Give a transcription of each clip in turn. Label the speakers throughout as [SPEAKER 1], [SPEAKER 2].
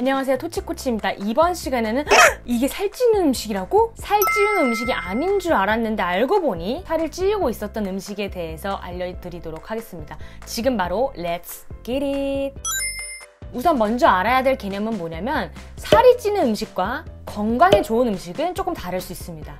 [SPEAKER 1] 안녕하세요, 토치코치입니다. 이번 시간에는 이게 살찌는 음식이라고? 살찌우는 음식이 아닌 줄 알았는데 알고 보니 살을 찌우고 있었던 음식에 대해서 알려드리도록 하겠습니다. 지금 바로 Let's get it! 우선 먼저 알아야 될 개념은 뭐냐면 살이 찌는 음식과 건강에 좋은 음식은 조금 다를 수 있습니다.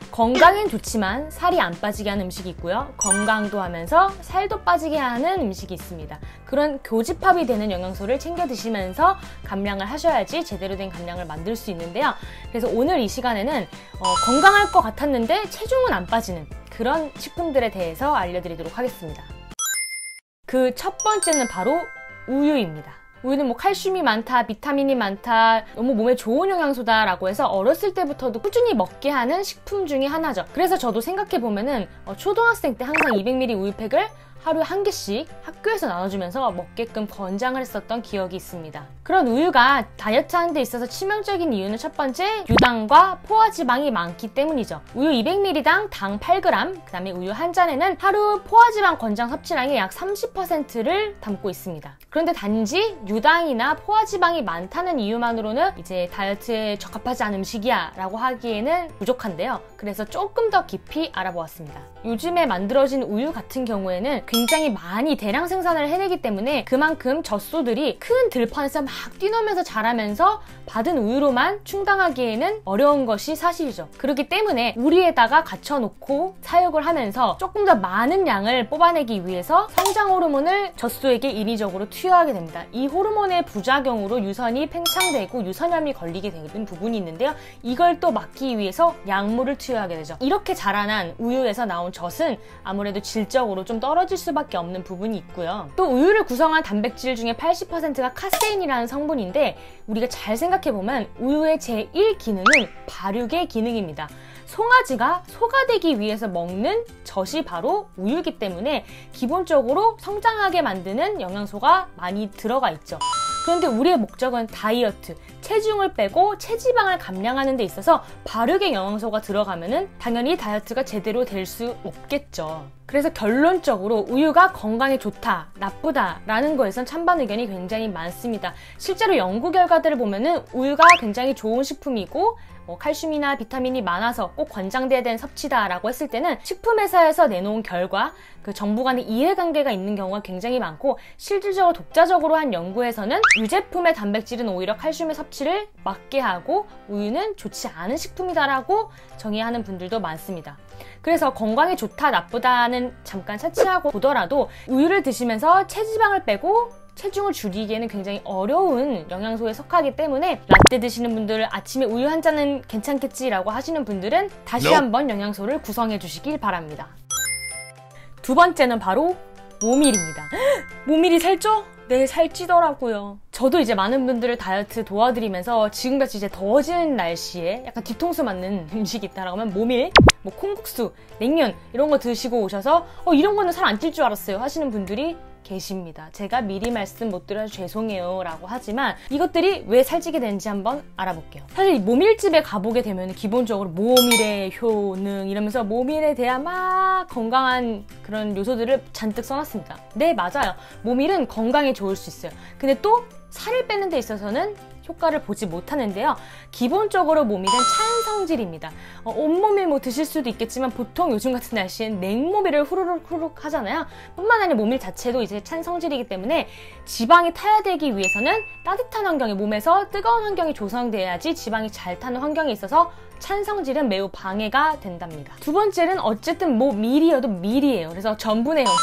[SPEAKER 1] 건강엔 좋지만 살이 안 빠지게 하는 음식이 있고요. 건강도 하면서 살도 빠지게 하는 음식이 있습니다. 그런 교집합이 되는 영양소를 챙겨 드시면서 감량을 하셔야지 제대로 된 감량을 만들 수 있는데요. 그래서 오늘 이 시간에는 건강할 것 같았는데 체중은 안 빠지는 그런 식품들에 대해서 알려드리도록 하겠습니다. 그 첫 번째는 바로 우유입니다. 우유는 칼슘이 많다, 비타민이 많다, 너무 몸에 좋은 영양소다 라고 해서 어렸을 때부터도 꾸준히 먹게 하는 식품 중에 하나죠. 그래서 저도 생각해보면은 초등학생 때 항상 200ml 우유팩을 하루에 한 개씩 학교에서 나눠주면서 먹게끔 권장을 했었던 기억이 있습니다. 그런 우유가 다이어트 하는 데 있어서 치명적인 이유는 첫 번째, 유당과 포화지방이 많기 때문이죠. 우유 200ml당 당 8g, 그 다음에 우유 한 잔에는 하루 포화지방 권장 섭취량의 약 30%를 담고 있습니다. 그런데 단지 유당이나 포화지방이 많다는 이유만으로는 이제 다이어트에 적합하지 않은 음식이야 라고 하기에는 부족한데요. 그래서 조금 더 깊이 알아보았습니다. 요즘에 만들어진 우유 같은 경우에는 굉장히 많이 대량 생산을 해내기 때문에 그만큼 젖소들이 큰 들판에서 막 뛰놀면서 자라면서 받은 우유로만 충당하기에는 어려운 것이 사실이죠. 그렇기 때문에 우리에다가 갖춰놓고 사육을 하면서 조금 더 많은 양을 뽑아내기 위해서 성장 호르몬을 젖소에게 인위적으로 투여하게 됩니다. 이 호르몬의 부작용으로 유선이 팽창되고 유선염이 걸리게 되는 부분이 있는데요. 이걸 또 막기 위해서 약물을 투여하게 되죠. 이렇게 자라난 우유에서 나온 젖은 아무래도 질적으로 좀 떨어질 수밖에 없는 부분이 있고요. 또 우유를 구성한 단백질 중에 80%가 카세인이라는 성분인데 우리가 잘 생각해보면 우유의 제1 기능은 발육의 기능입니다. 송아지가 소가되기 위해서 먹는 젖이 바로 우유이기 때문에 기본적으로 성장하게 만드는 영양소가 많이 들어가 있죠. 그런데 우리의 목적은 다이어트, 체중을 빼고 체지방을 감량하는 데 있어서 발육의 영양소가 들어가면은 당연히 다이어트가 제대로 될 수 없겠죠. 그래서 결론적으로 우유가 건강에 좋다, 나쁘다 라는 거에선 찬반 의견이 굉장히 많습니다. 실제로 연구 결과들을 보면은 우유가 굉장히 좋은 식품이고 칼슘이나 비타민이 많아서 꼭 권장돼야 되는 섭취다 라고 했을 때는 식품회사에서 내놓은 결과 그 정부 간의 이해관계가 있는 경우가 굉장히 많고 실질적으로 독자적으로 한 연구에서는 유제품의 단백질은 오히려 칼슘의 섭취를 막게 하고 우유는 좋지 않은 식품이다 라고 정의하는 분들도 많습니다. 그래서 건강에 좋다 나쁘다는 잠깐 차치하고 보더라도 우유를 드시면서 체지방을 빼고 체중을 줄이기에는 굉장히 어려운 영양소에 속하기 때문에 라떼 드시는 분들 아침에 우유 한 잔은 괜찮겠지라고 하시는 분들은 다시 한번 영양소를 구성해 주시길 바랍니다. 두 번째는 바로 모밀입니다. 모밀이 살쪄? 네, 살찌더라고요. 저도 이제 많은 분들을 다이어트 도와드리면서 지금같이 이제 더워지는 날씨에 약간 뒤통수 맞는 음식이 있다라고 하면 모밀, 콩국수, 냉면 이런 거 드시고 오셔서 이런 거는 살 안 찔 줄 알았어요 하시는 분들이 계십니다. 제가 미리 말씀 못 드려서 죄송해요 라고 하지만 이것들이 왜 살찌게 되는지 한번 알아볼게요. 사실 모밀집에 가보게 되면 기본적으로 모밀의 효능 이러면서 모밀에 대한 막 건강한 그런 요소들을 잔뜩 써놨습니다. 네, 맞아요. 모밀은 건강에 좋을 수 있어요. 근데 또 살을 빼는 데 있어서는 효과를 보지 못하는데요. 기본적으로 모밀은 찬성질입니다. 온모밀 드실 수도 있겠지만 보통 요즘 같은 날씨엔 냉모밀을 후루룩 하잖아요. 뿐만 아니라 모밀 자체도 이제 찬성질이기 때문에 지방이 타야되기 위해서는 따뜻한 환경에 몸에서 뜨거운 환경이 조성돼야지 지방이 잘 타는 환경에 있어서 찬성질은 매우 방해가 된답니다. 두 번째는 어쨌든 밀이어도 밀이에요. 그래서 전분의 형태.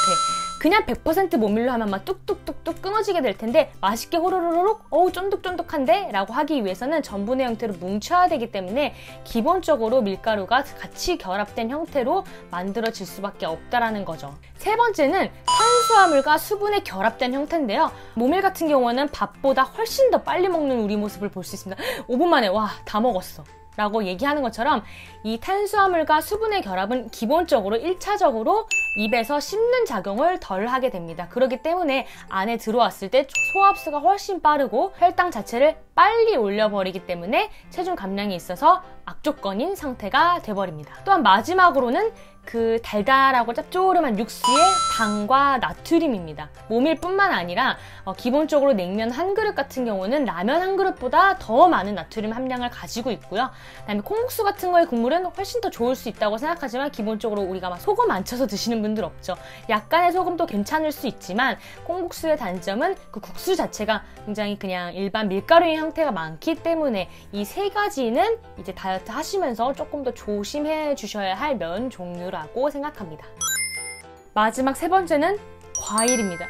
[SPEAKER 1] 그냥 100% 모밀로 하면 막 뚝뚝뚝뚝 끊어지게 될 텐데 맛있게 호로로록 쫀득쫀득한데? 라고 하기 위해서는 전분의 형태로 뭉쳐야 되기 때문에 기본적으로 밀가루가 같이 결합된 형태로 만들어질 수밖에 없다라는 거죠. 세 번째는 탄수화물과 수분의 결합된 형태인데요. 모밀 같은 경우는 밥보다 훨씬 더 빨리 먹는 우리 모습을 볼 수 있습니다. 5분 만에 와, 다 먹었어 라고 얘기하는 것처럼 이 탄수화물과 수분의 결합은 기본적으로 1차적으로 입에서 씹는 작용을 덜 하게 됩니다. 그렇기 때문에 안에 들어왔을 때 소화흡수가 훨씬 빠르고 혈당 자체를 빨리 올려버리기 때문에 체중 감량에 있어서 악조건인 상태가 돼버립니다. 또한 마지막으로는 그 달달하고 짭조름한 육수에 당과 나트륨입니다. 모밀 뿐만 아니라 기본적으로 냉면 한 그릇 같은 경우는 라면 한 그릇보다 더 많은 나트륨 함량을 가지고 있고요. 그다음에 콩국수 같은 거의 국물은 훨씬 더 좋을 수 있다고 생각하지만 기본적으로 우리가 막 소금 안 쳐서 드시는 분들 없죠. 약간의 소금도 괜찮을 수 있지만 콩국수의 단점은 그 국수 자체가 굉장히 그냥 일반 밀가루의 형태가 많기 때문에 이 세 가지는 이제 다이어트 하시면서 조금 더 조심해 주셔야 할 면 종류라고 생각합니다. 마지막 세 번째는 과일입니다.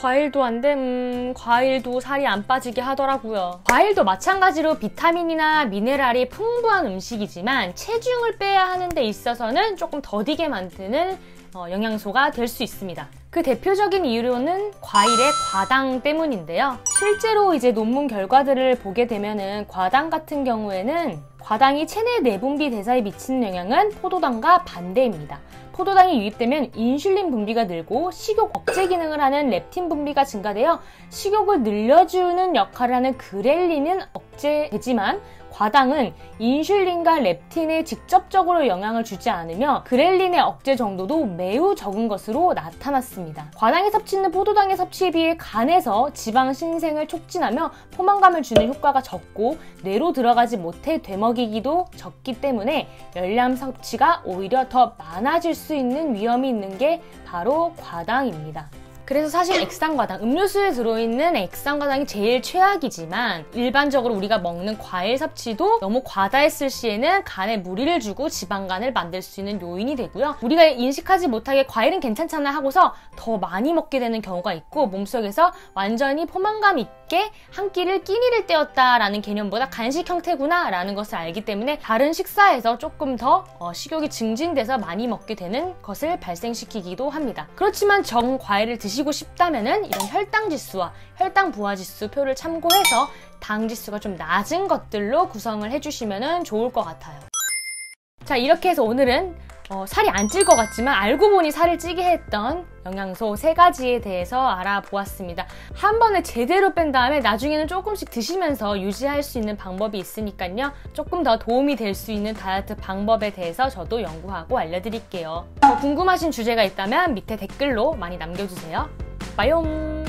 [SPEAKER 1] 과일도 안 돼? 과일도 살이 안 빠지게 하더라고요. 과일도 마찬가지로 비타민이나 미네랄이 풍부한 음식이지만 체중을 빼야 하는 데 있어서는 조금 더디게 만드는 영양소가 될 수 있습니다. 그 대표적인 이유로는 과일의 과당 때문인데요. 실제로 이제 논문 결과들을 보게 되면은 과당 같은 경우에는 과당이 체내 내분비 대사에 미치는 영향은 포도당과 반대입니다. 포도당이 유입되면 인슐린 분비가 늘고 식욕 억제 기능을 하는 렙틴 분비가 증가되어 식욕을 늘려주는 역할을 하는 그렐린은 억제되지만 과당은 인슐린과 렙틴에 직접적으로 영향을 주지 않으며 그렐린의 억제 정도도 매우 적은 것으로 나타났습니다. 과당의 섭취는 포도당의 섭취에 비해 간에서 지방 신생을 촉진하며 포만감을 주는 효과가 적고 뇌로 들어가지 못해 되먹이기도 적기 때문에 열량 섭취가 오히려 더 많아질 수 있는 위험이 있는 게 바로 과당입니다. 그래서 사실 액상과당, 음료수에 들어있는 액상과당이 제일 최악이지만 일반적으로 우리가 먹는 과일 섭취도 너무 과다했을 시에는 간에 무리를 주고 지방간을 만들 수 있는 요인이 되고요. 우리가 인식하지 못하게 과일은 괜찮잖아 하고서 더 많이 먹게 되는 경우가 있고 몸속에서 완전히 포만감 있게 한 끼를 끼니를 때웠다라는 개념보다 간식 형태구나 라는 것을 알기 때문에 다른 식사에서 조금 더 식욕이 증진돼서 많이 먹게 되는 것을 발생시키기도 합니다. 그렇지만 정 과일을 드시고 싶다면은 이런 혈당 지수와 혈당 부하 지수 표를 참고해서 당 지수가 좀 낮은 것들로 구성을 해주시면 좋을 것 같아요. 자, 이렇게 해서 오늘은 살이 안 찔 것 같지만 알고 보니 살을 찌게 했던 영양소 3가지에 대해서 알아보았습니다. 한 번에 제대로 뺀 다음에 나중에는 조금씩 드시면서 유지할 수 있는 방법이 있으니까요. 조금 더 도움이 될 수 있는 다이어트 방법에 대해서 저도 연구하고 알려드릴게요. 더 궁금하신 주제가 있다면 밑에 댓글로 많이 남겨주세요. 빠용!